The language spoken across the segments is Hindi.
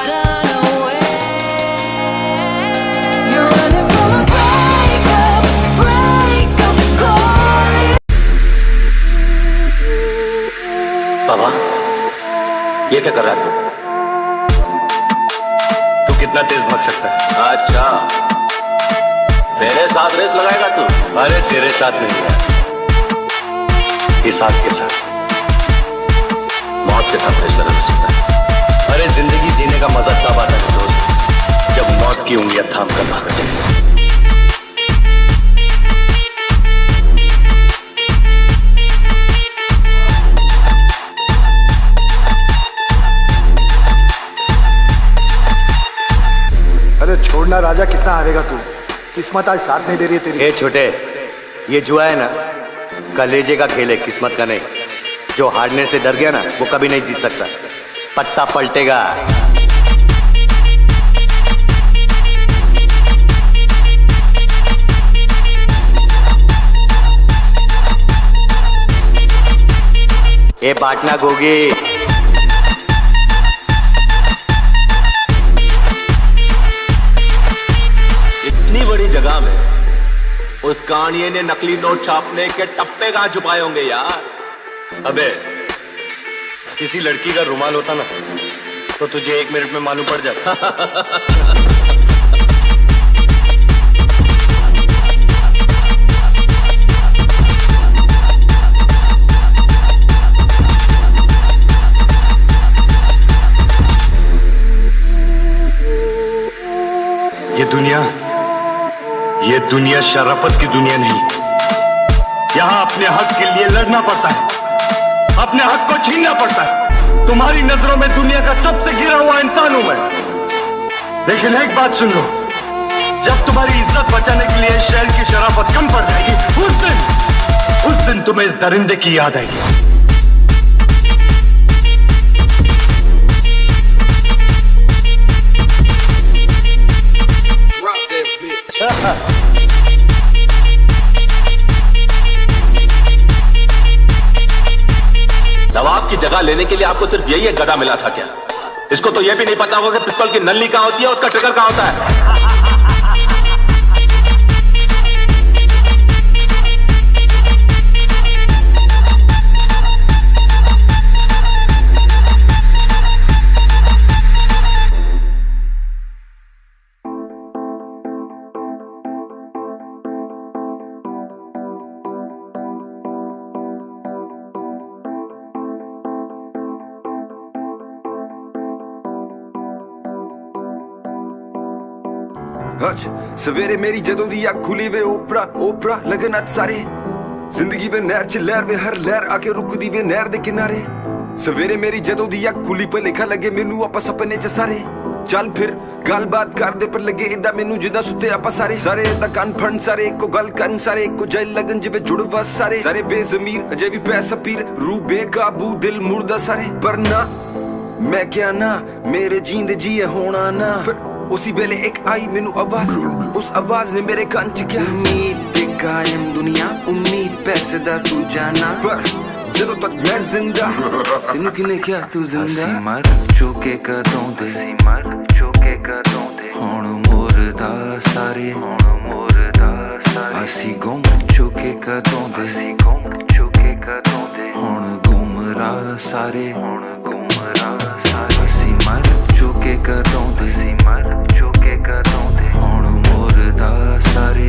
run away. You're running from a breakup calling. बाबा, ये क्या कर रहा है तू? तू कितना तेज भाग सकता है? अच्छा, मेरे साथ रेस लगाएगा तू? अरे तेरे साथ नहीं है, इस आग के साथ, मौत के साथ रेस लगा सकता है। अरे जिंदगी जीने का मजा तब आता है दोस्त, जब मौत की उंगलियां थाम कर भाग जाए। अरे छोड़ना राजा, कितना हारेगा तू? किस्मत आज साथ नहीं दे रही है तेरी। ए छोटे, ये जुआ है ना, कलेजे का खेल है, किस्मत का नहीं। जो हारने से डर गया ना, वो कभी नहीं जीत सकता। पत्ता पलटेगा। ये बांटना गोगी। इतनी बड़ी जगह में उस कानिये ने नकली नोट छापने के टप्पे कहां छुपाए होंगे यार? अबे, किसी लड़की का रुमाल होता ना, तो तुझे 1 मिनट में मालूम पड़ जाता। ये दुनिया शराफत की दुनिया नहीं। यहां अपने हक के लिए लड़ना पड़ता है, अपने हक को छीनना पड़ता है। तुम्हारी नजरों में दुनिया का सबसे गिरा हुआ इंसान हूं मैं, लेकिन एक बात सुन लो, जब तुम्हारी इज्जत बचाने के लिए शहर की शराफत कम पड़ जाएगी, उस दिन तुम्हें इस दरिंदे की याद आएगी। नवाब की जगह लेने के लिए आपको सिर्फ यही एक गधा मिला था क्या? इसको तो यह भी नहीं पता होगा कि पिस्तौल की नल्ली कहां होती है, उसका ट्रिगर कहां होता है। सवेरे मेरी जदों दी अख खुली वे ओपरा ओपरा लगन अज सारे जिंदगी वे नहर च लहर वे हर लहर आके रुकदी वे नहर दे किनारे। सवेरे मेरी जदों दी अख खुली पे लिखा लगे मैनू आपा सपने च सारे। चल फिर गलबात कर दे पर लगे इदा मैनू जिदा सुते आपा सारे सारे दा कान फड़ सारे एको गल करन सारे एको जल लगन जिवे जुड़वा सारे सारे बेजमीर अजे भी पैसा पीर रूह बेकाबू दिल मुर्दा सारे। पर ना मैं क्या ना मेरे जींदे जिए होना ना। उसी वेले एक आई मैनू आवाज, उस आवाज ने मेरे कान च क्या उम्मीद कायम दुनिया उम्मीद पैसे दा तू जाना। पर जदों तक मैं जिंदा तेनू किने क्या तू जिंदा मर चुके कदों दे हुण मुर्दा सारे असी गुम चुके कदों दे हुण गुमराह सारे असी मर चुके कदों दे हुण मुर्दा सारे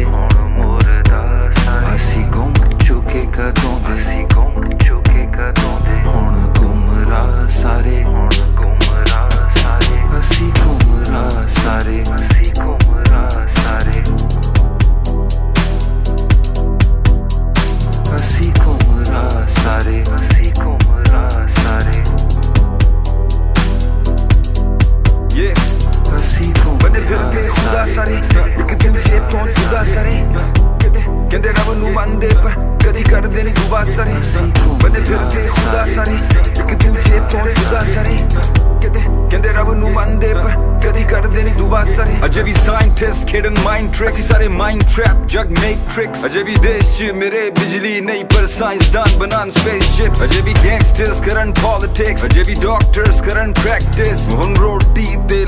असी गुम चुके कदों दे हुण गुमराह सारे असी गुमराह सारे असी गुमराह सारे असी गुमराह सारे बने फिरते खुदा सारे एक दिन चेतों जुदा सारे कहते रब नू मनदे पर कदी करदे नहीं दुआ सारे। बने फिरते खुदा सारे एक दिन चेतों जुदा सारे कहते रब नू मनदे पर कदी करदे नहीं दुआ सारे। अजे भी साइंटिस्ट खेडन माइंड ट्रिक्स सारे माइंड ट्रैप जग मैट्रिक्स। अजे भी देश च मेरे बिजली नहीं पर साइंसदान बनान स्पेसशिप्स। अजे भी गैंगस्टर्स करन पॉलिटिक्स अजे भी डॉक्टर्स करन प्रैक्टिस हुन रोटी ते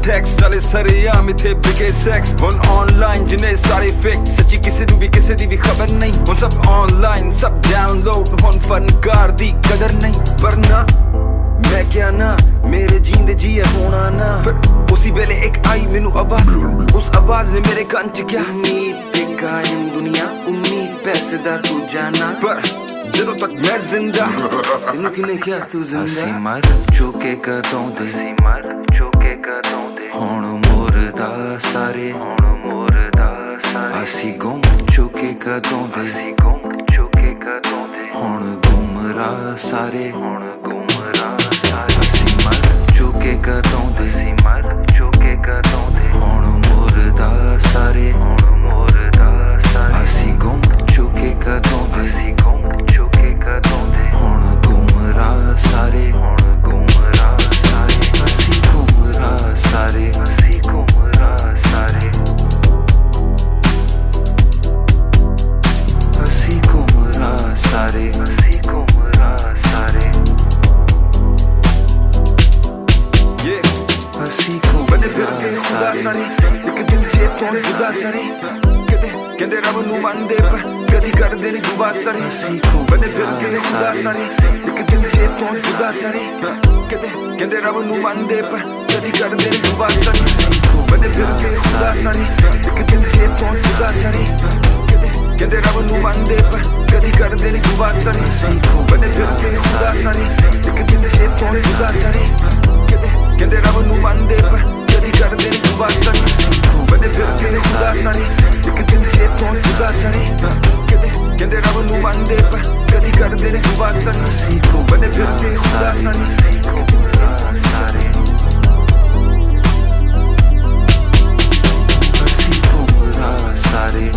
टैक्स डाले सारे आम थे बिके सेक्स हुन ऑनलाइन जिन्हें सारे फेक सच्ची किसी दी भी खबर नहीं हुन सब ऑनलाइन सब डाउनलोड हुन फनकार दी कदर नहीं पर ना मैं क्या ना मेरे जींदे जिए होना ना फिर उसी वेले एक आई मैनू आवाज उस आवाज ने मेरे कान च क्या उम्मीद ते कायम दुनिया उम्मीद पैसे दा तू जाना पर ਜਦੋਂ ਤੱਕ ਮੈਂ ਜ਼ਿੰਦਾ ਤੈਨੂੰ ਕਿਨੇ ਕਿਹਾ ਤੂੰ ਜ਼ਿੰਦਾ ਅਸੀਂ ਮਰ ਚੁੱਕੇ ਕਦੋਂ ਦੇ ਹੁਣ ਮੁਰਦਾ ਸਾਰੇ ਅਸੀਂ ਗੁੰਮ ਚੁੱਕੇ ਕਦੋਂ ਦੇ ਹੁਣ ਗੁੰਮਰਾਹ ਸਾਰੇ ਅਸੀਂ ਮਰ ਚੁੱਕੇ ਕਦੋਂ ਦੇ ਹੁਣ ਮੁਰਦਾ ਸਾਰੇ ਅਸੀਂ ਗੁੰਮ ਚੁੱਕੇ ਕਦੋਂ ਦੇ ਹੁਣ ਗੁੰਮਰਾਹ ਸਾਰੇ ਅਸੀਂ ਗੁੰਮਰਾਹ ਸਾਰੇ ਅਸੀਂ ਗੁੰਮਰਾਹ ਸਾਰੇ ਅਸੀਂ ਬਨੇ ਫਿਰ ਕੇ ਖੁਦਾ ਸਾਰੇ ਇੱਕ ਦਿਨ ਚੇਤੋਂ ਜੁਦਾ ਸਾਰੇ ਕਹਿੰਦੇ ਰੱਬ ਨੂੰ ਮੰਨਦੇ ਪਰ ਕਦੀ ਕਰਦੇ ਨਹੀਂ ਦੁਆ ਸਾਰੇ ਬਨੇ ਫਿਰ ਕੇ ਖੁਦਾ ਸਾਰੇ ਇੱਕ ਦਿਨ ਚੇਤੋਂ ਜੁਦਾ ਸਾਰੇ ਕਹਿੰਦੇ ਰੱਬ ਨੂੰ ਮੰਨਦੇ ਪਰ ਕਦੀ ਕਰਦੇ ਨਹੀਂ ਦੁਆ ਸਾਰੇ ਬਨੇ ਫਿਰ ਕੇ ਖੁਦਾ ਸਾਰੇ ਇੱਕ ਦਿਨ ਚੇਤੋਂ ਜੁਦਾ ਸਾਰੇ ਕਹਿੰਦੇ ਰੱਬ ਨੂੰ ਮੰਨਦੇ ਪਰ ਕਦੀ ਕਰਦੇ ਨਹੀਂ ਦੁਆ ਸਾਰੇ ਬਨੇ ਫਿਰ ਕੇ ਖੁਦਾ ਸਾਰੇ ਇੱਕ ਦਿਨ ਚੇਤੋਂ ਜੁਦਾ ਸਾਰੇ ਕਹਿੰਦੇ ਰੱਬ ਨੂੰ ਮੰਨਦੇ ਪਰ ਕਦੀ ਕਰਦੇ ਨਹੀਂ ਦੁਆ ਸਾਰੇ ਬਨੇ ਫਿਰ ਕੇ ਖੁਦਾ ਸਾਰੇ ਇੱਕ ਦਿਨ ਚੇਤੋਂ ਜੁਦਾ ਸਾਰੇ ਕਹਿੰਦੇ ਰੱਬ ਨੂੰ ਮੰਨਦੇ ਪਰ ਕਦੀ ਕਰਦੇ ਨਹੀਂ ਦੁਆ ਸਾਰੇ ਬਨੇ ਫਿਰ ਕੇ ਖੁਦਾ ਸਾਰੇ ਅਸੀਂ ਗੁੰਮਰਾਹ ਸਾਰੇ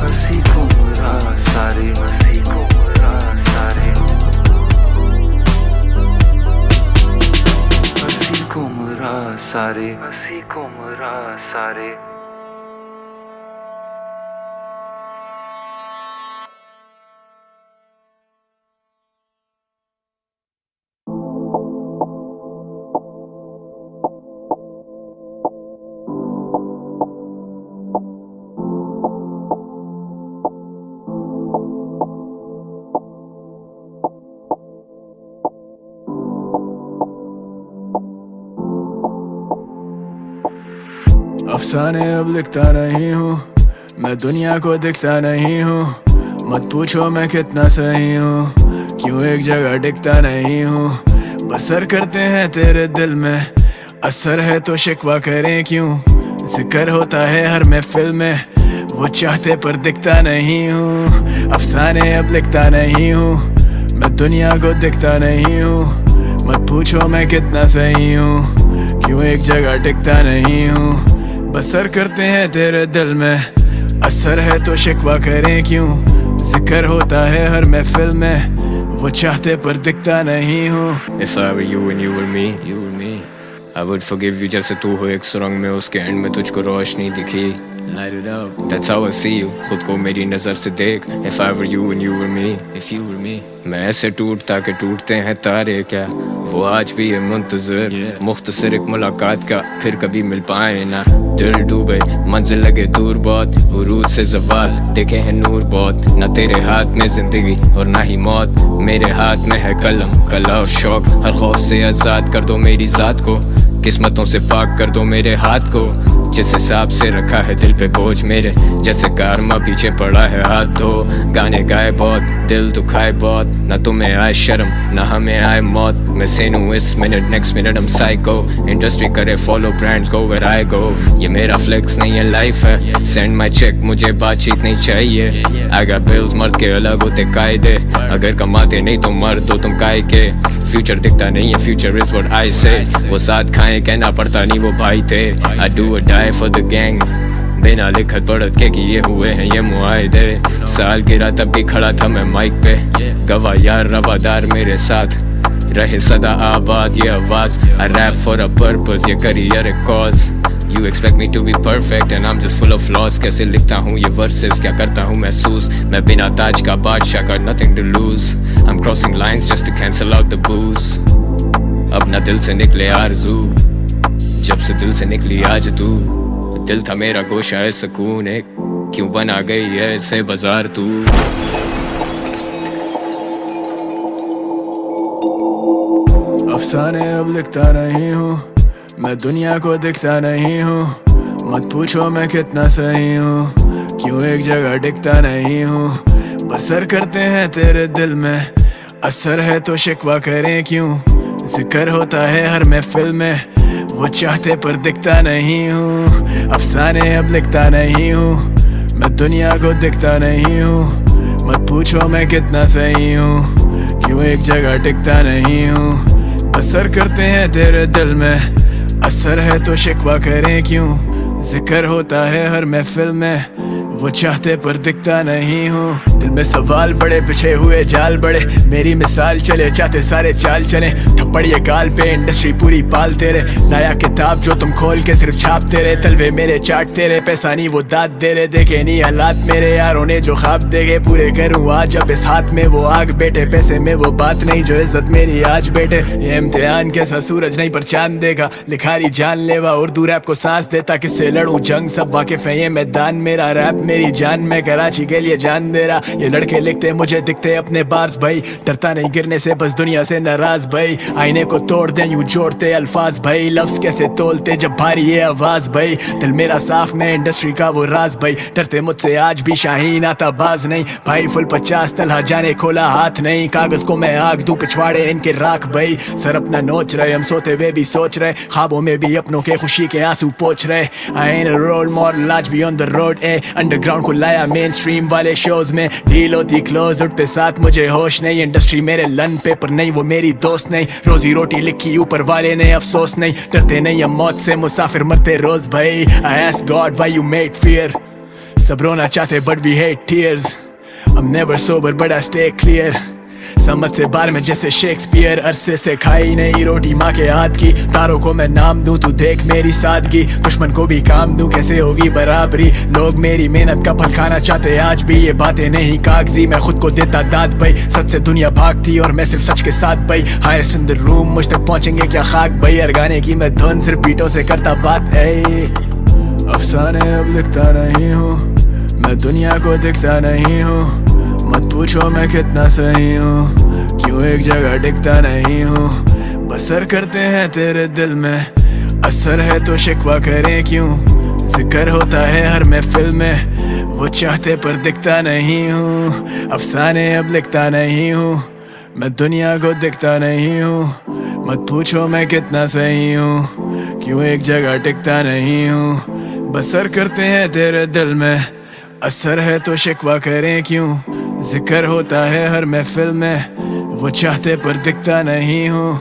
ਅਸੀਂ ਗੁੰਮਰਾਹ ਸਾਰੇ ਅਸੀਂ ਗੁੰਮਰਾਹ ਸਾਰੇ अफसाने अब लिखता नहीं हूँ मैं दुनिया को दिखता नहीं हूँ मत पूछो मैं कितना सही हूँ क्यों एक जगह टिकता नहीं हूँ बसर करते हैं तेरे दिल में असर है तो शिकवा करें क्यों जिक्र होता है हर महफिल में वो चाहते पर दिखता नहीं हूँ अफसाने अब लिखता नहीं हूँ मैं दुनिया को दिखता नहीं हूँ मत पूछो मैं कितना सही हूँ क्यों एक जगह टिकता नहीं हूँ बसर करते हैं तेरे दिल में असर है तो शिकवा करें क्यों जिक्र होता है हर महफिल में वो चाहते पर दिखता नहीं हूँ If I were you and you were me I would forgive you जैसे तू हो एक सुरंग में उसके एंड में तुझको रोशनी दिखी Light it up, that's how I see you खुद को मेरी नजर से देख If I were you and you were me मैं ऐसे टूटता के टूटते हैं तारे क्या वो आज भी है मुंतजर मुख्तसर एक मुलाकात का फिर कभी मिल पाए ना दिल डूबे मंजिल लगे दूर बहुत उरूज से ज़वाल देखे हैं नूर बहुत ना तेरे हाथ में जिंदगी और ना ही मौत मेरे हाथ में है कलम कला और शौक हर खौफ से आज़ाद कर दो मेरी ज़ात को किस्मतों से पाक कर दो मेरे हाथ को जिस हिसाब से रखा है दिल पे बोझ मेरे जैसे कारमा पीछे पड़ा है हाथ धो गाने गाए बहुत दिल दुखाए बहुत ना तुम्हें आए शर्म ना हमें आए मौत मैं सेन हूँ इस मिनट नेक्स्ट मिनट हम साइको इंडस्ट्री करे follow brands go where I go ये मेरा फ्लेक्स नहीं है लाइफ है सेंड माई चेक मुझे बातचीत नहीं चाहिए आई गॉट बिल्स मर्द के अलग होते कायदे अगर कमाते नहीं तो मर्द हो तुम काय के फ्यूचर दिखता नहीं है फ्यूचर इज व्हाट आई से वो साथ खाएं कहना पड़ता नहीं वो भाई थे आई डू और डाई फॉर द गैंग बिना लिखत पढ़त के किए हुए हैं ये मुआहदे साल गिरा तब भी खड़ा था मैं माइक पे गवाह यार रवादार मेरे साथ रहे सदा आबाद ये आवाज आई रैप फॉर अ पर्पस ये career a cause You expect me to be perfect and I'm just full of flaws. कैसे लिखता हूँ ये verses, क्या करता हूँ महसूस, मैं बिना ताज का बादशाह, got nothing to lose. I'm crossing lines just to cancel out the booze. अब ना दिल से निकले आरज़ू, जब से दिल से निकली आज तू. दिल था मेरा गोशा है सुकून एक, क्यों बना गई है ऐसे बाजार तू. अफसाने अब लिखता नहीं हूँ, मैं दुनिया को दिखता नहीं हूँ. मत पूछो मैं कितना सही हूँ, क्यों एक जगह टिकता नहीं हूँ. बसर करते हैं तेरे दिल में, असर है तो शिकवा करें क्यों. जिक्र होता है हर महफिल में, वो चाहते पर दिखता नहीं हूँ. अफसाने अब लिखता नहीं हूँ, मैं दुनिया को दिखता नहीं हूँ. मत पूछो मैं कितना सही हूँ, क्यों एक जगह टिकता नहीं हूँ. असर करते हैं तेरे दिल में, असर है तो शिकवा करें क्यों. जिक्र होता है हर महफिल में, वो चाहते पर दिखता नहीं हूँ. दिल में सवाल बड़े, बिछे हुए जाल बड़े, मेरी मिसाल चले चाहते सारे चाल चले. थप्पड़ ये गाल पे इंडस्ट्री पूरी पाल तेरे, लाया किताब जो तुम खोल के सिर्फ छाप तेरे. तलवे मेरे चाट तेरे, पैसा नहीं वो दाद दे रहे. देखे नहीं हालात मेरे यारों ने जो ख्वाब देखे, पूरे करूँ आज अब इस हाथ में वो आग बेटे. पैसे में वो बात नहीं जो इज्जत मेरी आज बेटे. ये इम्तिहान कैसा सूरज नहीं पर चांद देगा, लिखारी जान लेवा उर्दू रैप को सांस देता. किससे लड़ूं जंग सब वाकिफ है ये मैदान मेरा. रैप मेरी जान, मैं कराची के लिए जान दे रहा. ये लड़के लिखते मुझे दिखते अपने बार्स भाई, डरता नहीं गिरने से बस दुनिया से नाराज भाई. आईने को तोड़ दे यूं जोड़ते अल्फाज भाई, लफ्ज कैसे तोलते जब भारी ये आवाज भाई. दिल मेरा साफ, मैं इंडस्ट्री का वो राज भाई. डरते मुझसे आज भी शाहीन आता बाज नहीं भाई. फुल 50 तलहा जाने खोला हाथ नहीं, कागज को मैं आग दूं पिछवाड़े इनके राख भाई. सर अपना नोच रहे, हम सोते हुए भी सोच रहे, ख्वाबों में भी अपनों के खुशी के आंसू पोंछ रहे. I ain't a role model, आज भी on the road अंडरग्राउंड को लाया मेन स्ट्रीम वाले शोज में. डील होती क्लोज, उठते साथ मुझे होश नहीं. इंडस्ट्री मेरे लन पेपर नहीं, वो मेरी दोस्त नहीं. रोजी रोटी लिखी ऊपर वाले ने, अफसोस नहीं. डरते नहीं हम मौत से, मुसाफिर मरते रोज भाई. I ask God why you made fear, सब रोना चाहते but we hate tears. I'm never sober but I stay clear, समझ से बार में जैसे शेक्सपियर. अरसे से खाई नहीं रोटी माँ के हाथ की, तारों को मैं नाम दूं तू देख मेरी सादगी. दुश्मन को भी काम दूं कैसे होगी बराबरी. लोग मेरी मेहनत का फल खाना चाहते आज भी, ये बातें नहीं कागजी, मैं खुद को देता दाद भाई. सच से दुनिया भागती और मैं सिर्फ सच के साथ भाई. हाईएस्ट इन द रूम, मुझ तक पहुंचेंगे क्या खाक भाई. हर गाने की मैं धुन सिर्फ बीटों से करता बात. अफसाने अब लिखता नहीं हूँ, मैं दुनिया को दिखता नहीं हूँ. मत पूछो मैं कितना सही हूँ, क्यों एक जगह टिकता नहीं हूँ. बसर करते हैं तेरे दिल में, असर है तो शिकवा करें क्यों. जिक्र होता है हर महफिल में, वो चाहते पर दिखता नहीं हूँ. अफसाने अब लिखता नहीं हूँ, मैं दुनिया को दिखता नहीं हूँ. मत पूछो मैं कितना सही हूँ, क्यों एक जगह टिकता नहीं हूँ. बसर करते हैं तेरे दिल में, असर है तो शिकवा करें क्यों. जिक्र होता है हर महफिल में, वो चाहते पर दिखता नहीं हूँ.